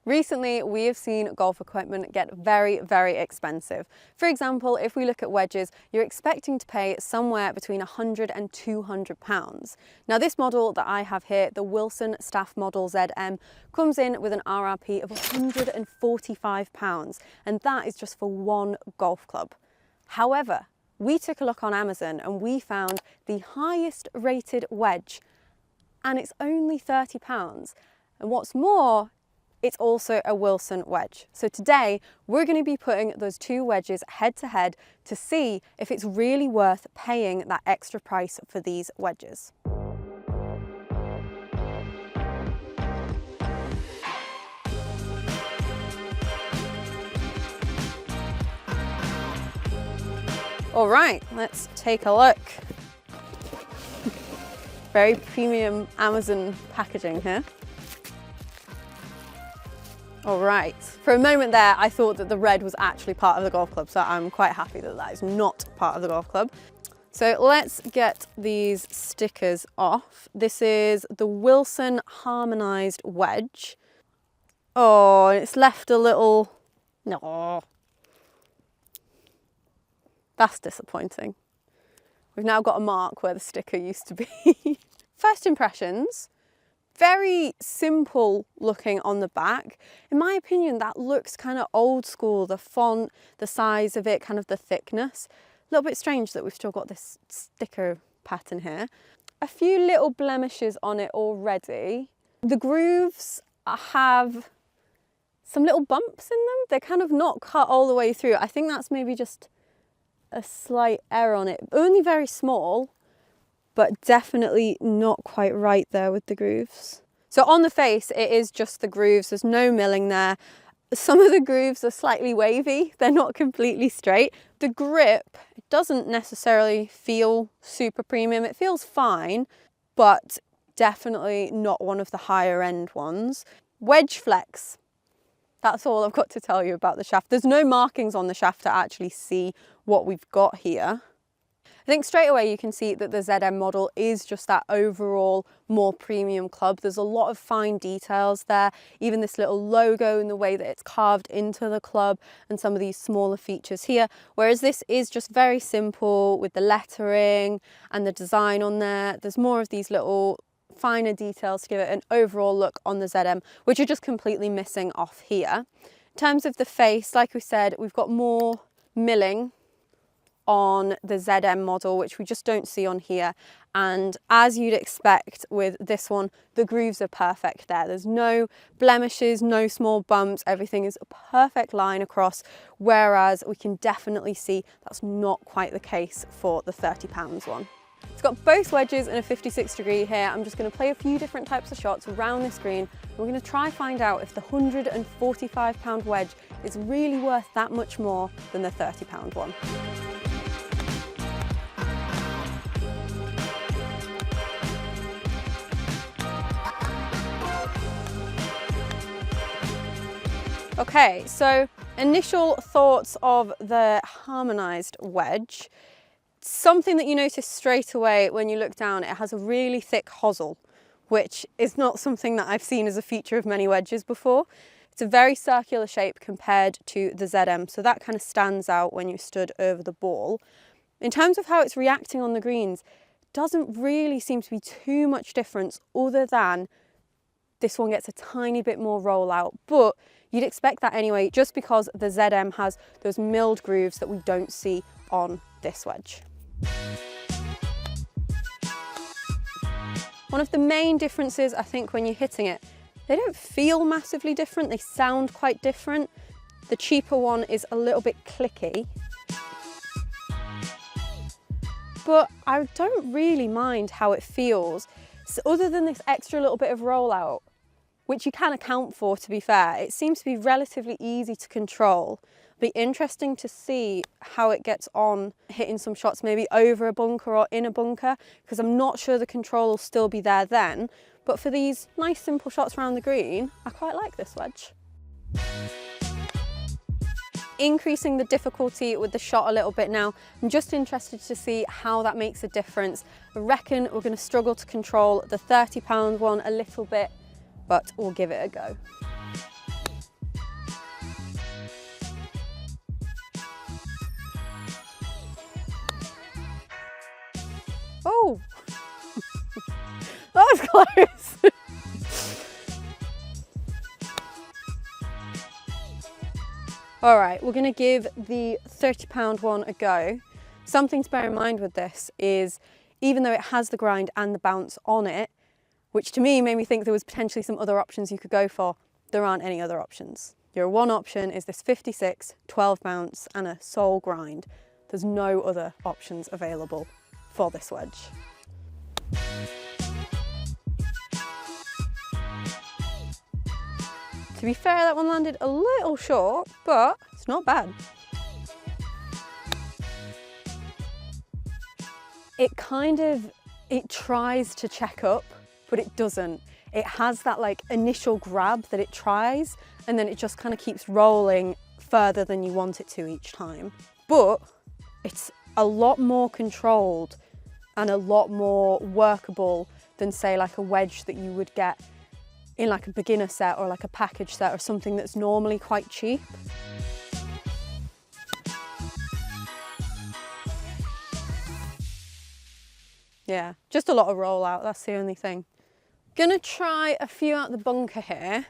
Recently, we have seen golf equipment get very, very expensive. For example, if we look at wedges, you're expecting to pay somewhere between £100 and £200. Now, this model that I have here, the Wilson Staff Model ZM, comes in with an RRP of £145, and that is just for one golf club. However, we took a look on Amazon and we found the highest rated wedge, and it's only £30. And what's more, it's also a Wilson wedge. So today we're going to be putting those two wedges head to head to see if it's really worth paying that extra price for these wedges. All right, let's take a look. Very premium Amazon packaging here. All right, for a moment there, I thought that the red was actually part of the golf club, so I'm quite happy that that is not part of the golf club. So let's get these stickers off. This is the Wilson Harmonized Wedge. Oh, it's left a little, no. That's disappointing. We've now got a mark where the sticker used to be. First impressions. Very simple looking on the back. In my opinion, that looks kind of old school, the font, the size of it, kind of the thickness. A little bit strange that we've still got this sticker pattern here. A few little blemishes on it already. The grooves have some little bumps in them. They're kind of not cut all the way through. I think that's maybe just a slight error on it. Only very small, but definitely not quite right there with the grooves. So on the face, it is just the grooves. There's no milling there. Some of the grooves are slightly wavy. They're not completely straight. The grip doesn't necessarily feel super premium. It feels fine, but definitely not one of the higher end ones. Wedge flex. That's all I've got to tell you about the shaft. There's no markings on the shaft to actually see what we've got here. I think straight away you can see that the ZM model is just that overall more premium club. There's a lot of fine details there, even this little logo and the way that it's carved into the club and some of these smaller features here, whereas this is just very simple with the lettering and the design on there. There's more of these little finer details to give it an overall look on the ZM, which are just completely missing off here. In terms of the face, like we said, we've got more milling on the ZM model, which we just don't see on here. And as you'd expect with this one, the grooves are perfect there. There's no blemishes, no small bumps, everything is a perfect line across, whereas we can definitely see that's not quite the case for the £30 one. It's got both wedges and a 56 degree here. I'm just going to play a few different types of shots around this green. We're going to try find out if the £145 wedge is really worth that much more than the £30 one. Okay, so initial thoughts of the Harmonized Wedge. Something that you notice straight away when you look down, it has a really thick hosel, which is not something that I've seen as a feature of many wedges before. It's a very circular shape compared to the ZM, so that kind of stands out when you stood over the ball. In terms of how it's reacting on the greens, it doesn't really seem to be too much difference other than this one gets a tiny bit more rollout, but you'd expect that anyway, just because the ZM has those milled grooves that we don't see on this wedge. One of the main differences, I think, when you're hitting it, they don't feel massively different, they sound quite different. The cheaper one is a little bit clicky, but I don't really mind how it feels. So other than this extra little bit of rollout, which you can account for, to be fair, it seems to be relatively easy to control. Be interesting to see how it gets on hitting some shots maybe over a bunker or in a bunker, because I'm not sure the control will still be there then. But for these nice simple shots around the green, I quite like this wedge. Increasing the difficulty with the shot a little bit now. I'm just interested to see how that makes a difference. I reckon we're going to struggle to control the £30 one a little bit, but we'll give it a go. Oh, that was close. All right, we're gonna give the £30 one a go. Something to bear in mind with this is, even though it has the grind and the bounce on it, which to me made me think there was potentially some other options you could go for, there aren't any other options. Your one option is this 56, 12 bounce and a sole grind. There's no other options available for this wedge. To be fair, that one landed a little short, but it's not bad. It tries to check up, but it doesn't. It has that like initial grab that it tries, and then it just kind of keeps rolling further than you want it to each time. But it's a lot more controlled and a lot more workable than say like a wedge that you would get in like a beginner set or like a package set or something that's normally quite cheap. Yeah, just a lot of rollout, that's the only thing. Gonna try a few out the bunker here.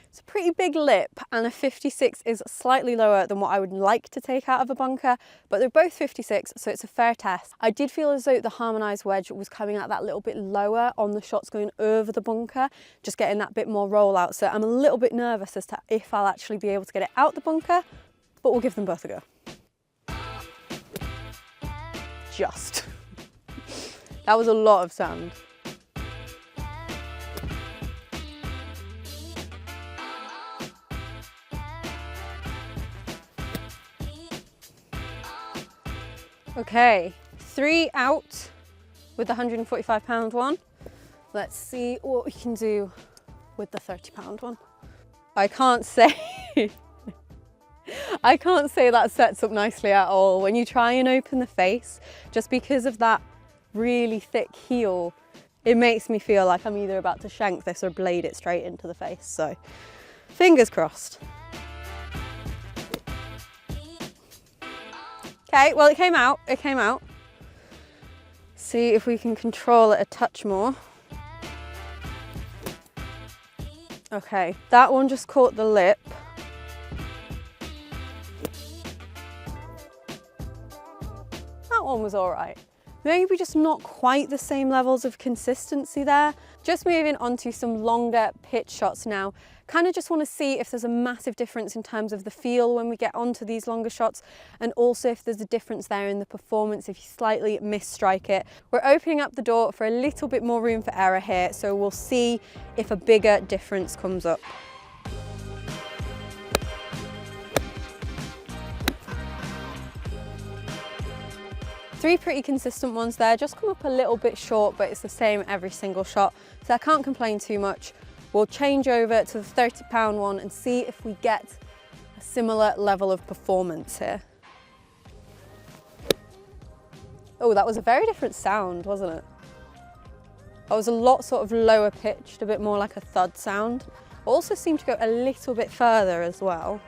It's a pretty big lip, and a 56 is slightly lower than what I would like to take out of a bunker, but they're both 56, so it's a fair test. I did feel as though the harmonized wedge was coming out that little bit lower on the shots going over the bunker, just getting that bit more rollout. So I'm a little bit nervous as to if I'll actually be able to get it out the bunker, but we'll give them both a go. Just. That was a lot of sand. Okay, 3 out with the £145 one. Let's see what we can do with the £30 one. I can't say that sets up nicely at all. When you try and open the face, just because of that really thick heel, it makes me feel like I'm either about to shank this or blade it straight into the face. So fingers crossed. Okay, well it came out. See if we can control it a touch more. Okay, that one just caught the lip. That one was all right. Maybe just not quite the same levels of consistency there. Just moving on to some longer pitch shots now. Kind of just want to see if there's a massive difference in terms of the feel when we get onto these longer shots, and also if there's a difference there in the performance if you slightly misstrike it. We're opening up the door for a little bit more room for error here, so we'll see if a bigger difference comes up. Three pretty consistent ones there, just come up a little bit short, but it's the same every single shot, so I can't complain too much. We'll change over to the £30 one and see if we get a similar level of performance here. Oh, that was a very different sound, wasn't it? That was a lot sort of lower pitched, a bit more like a thud sound. Also seemed to go a little bit further as well.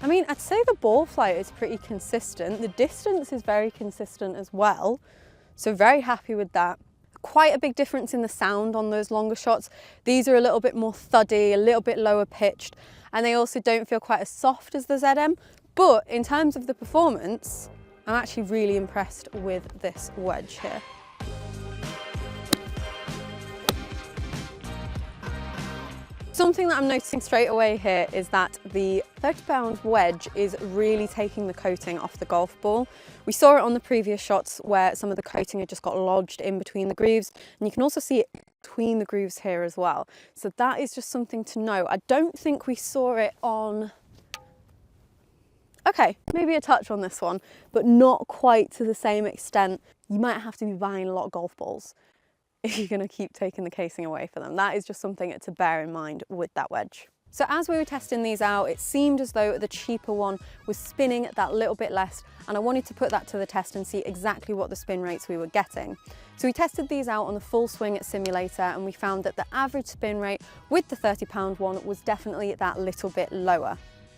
I mean, I'd say the ball flight is pretty consistent. The distance is very consistent as well. So very happy with that. Quite a big difference in the sound on those longer shots. These are a little bit more thuddy, a little bit lower pitched, and they also don't feel quite as soft as the ZM. But in terms of the performance, I'm actually really impressed with this wedge here. Something that I'm noticing straight away here is that the £30 wedge is really taking the coating off the golf ball. We saw it on the previous shots where some of the coating had just got lodged in between the grooves, and you can also see it between the grooves here as well. So that is just something to know. I don't think we saw it on, okay, maybe a touch on this one, but not quite to the same extent. You might have to be buying a lot of golf balls if you're going to keep taking the casing away for them. That is just something to bear in mind with that wedge. So as we were testing these out, it seemed as though the cheaper one was spinning that little bit less, and I wanted to put that to the test and see exactly what the spin rates we were getting. So we tested these out on the full swing simulator, and we found that the average spin rate with the £30 one was definitely that little bit lower.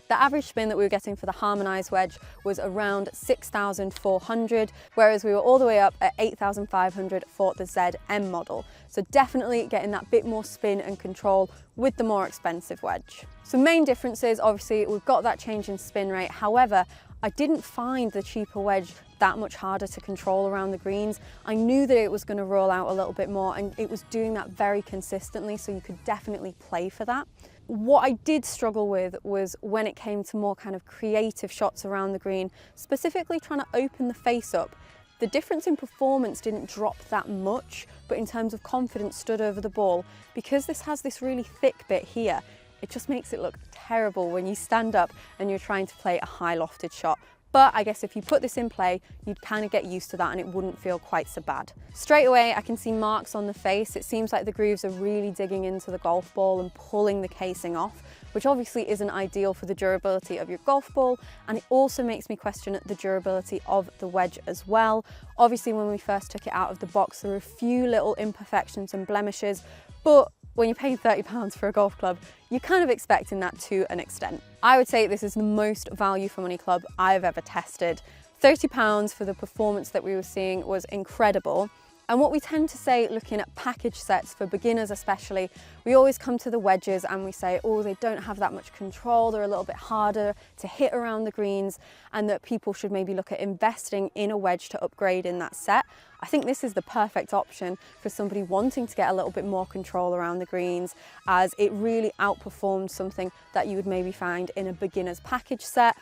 The average spin that we were getting for the Harmonized wedge was around 6,400, whereas we were all the way up at 8,500 for the ZM model. So definitely getting that bit more spin and control with the more expensive wedge. So main differences, obviously we've got that change in spin rate. However, I didn't find the cheaper wedge that much harder to control around the greens. I knew that it was going to roll out a little bit more, and it was doing that very consistently, so you could definitely play for that. What I did struggle with was when it came to more kind of creative shots around the green, specifically trying to open the face up. The difference in performance didn't drop that much, but in terms of confidence stood over the ball. Because this has this really thick bit here, it just makes it look terrible when you stand up and you're trying to play a high lofted shot. But I guess if you put this in play, you'd kind of get used to that and it wouldn't feel quite so bad. Straight away, I can see marks on the face. It seems like the grooves are really digging into the golf ball and pulling the casing off, which obviously isn't ideal for the durability of your golf ball. And it also makes me question the durability of the wedge as well. Obviously, when we first took it out of the box, there were a few little imperfections and blemishes, but when you're paying £30 for a golf club, you're kind of expecting that to an extent. I would say this is the most value for money club I've ever tested. £30 for the performance that we were seeing was incredible. And what we tend to say, looking at package sets for beginners especially, we always come to the wedges and we say, oh, they don't have that much control, they're a little bit harder to hit around the greens, and that people should maybe look at investing in a wedge to upgrade in that set. I think this is the perfect option for somebody wanting to get a little bit more control around the greens, as it really outperforms something that you would maybe find in a beginner's package set.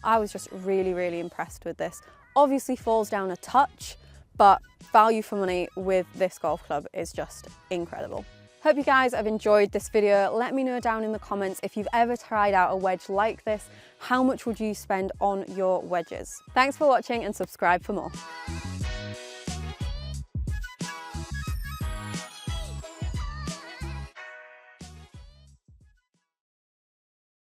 I was just really, really impressed with this. Obviously falls down a touch, but value for money with this golf club is just incredible. Hope you guys have enjoyed this video. Let me know down in the comments if you've ever tried out a wedge like this. How much would you spend on your wedges? Thanks for watching and subscribe for more.